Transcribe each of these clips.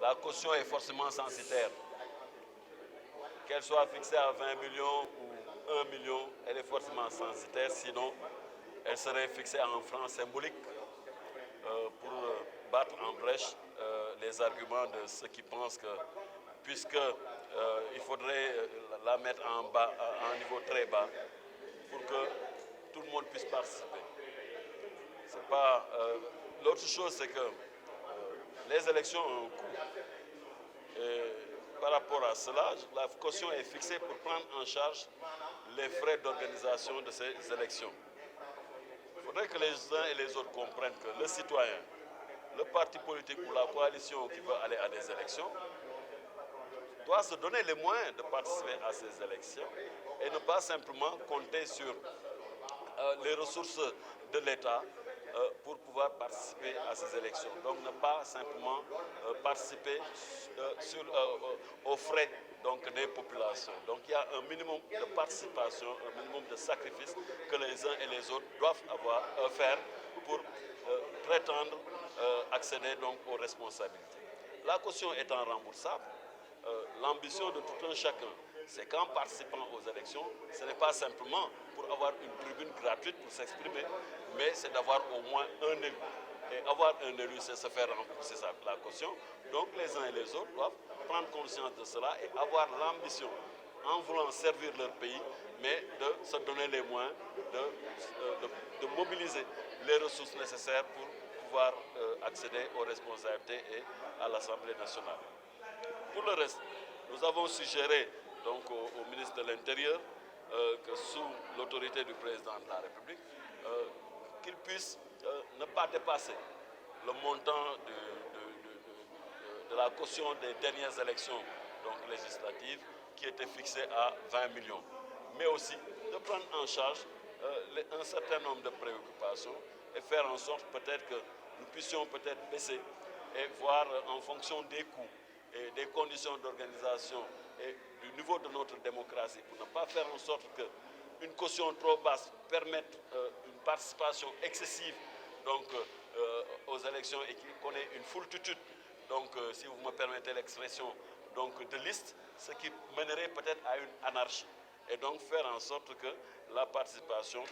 la caution est forcément censitaire. Qu'elle soit fixée à 20 millions ou 1 million, elle est forcément censitaire, sinon elle serait fixée à un franc symbolique pour battre en brèche les arguments de ceux qui pensent que, puisqu'il faudrait la mettre à un niveau très bas pour que tout le monde puisse participer. C'est pas, l'autre chose, c'est que les élections ont un coût. Et par rapport à cela, la caution est fixée pour prendre en charge les frais d'organisation de ces élections. Il faudrait que les uns et les autres comprennent que le citoyen, le parti politique ou la coalition qui veut aller à des élections doit se donner les moyens de participer à ces élections et ne pas simplement compter sur les ressources de l'État pour pouvoir participer à ces élections. Donc ne pas simplement participer aux frais des populations. Donc il y a un minimum de participation, un minimum de sacrifice que les uns et les autres doivent faire pour prétendre accéder aux responsabilités. La caution étant remboursable, l'ambition de tout un chacun, c'est qu'en participant aux élections, ce n'est pas simplement pour avoir une tribune gratuite pour s'exprimer, mais c'est d'avoir au moins un élu. Et avoir un élu, c'est se faire rembourser la caution. Donc les uns et les autres doivent prendre conscience de cela et avoir l'ambition, en voulant servir leur pays, mais de se donner les moyens de mobiliser les ressources nécessaires pour pouvoir accéder aux responsabilités et à l'Assemblée nationale. Pour le reste, nous avons suggéré au ministre de l'Intérieur que sous l'autorité du président de la République, qu'il puisse ne pas dépasser le montant de la caution des dernières élections législatives qui était fixé à 20 millions. Mais aussi de prendre en charge un certain nombre de préoccupations et faire en sorte peut-être que nous puissions peut-être baisser et voir en fonction des coûts et des conditions d'organisation et du niveau de notre démocratie, pour ne pas faire en sorte qu'une caution trop basse permette une participation excessive aux élections et qui connaît une foultitude, si vous me permettez l'expression, de listes, ce qui mènerait peut-être à une anarchie. Et donc faire en sorte que la caution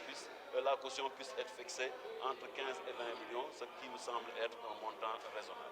puisse être fixée entre 15 et 20 millions, ce qui nous semble être un montant raisonnable.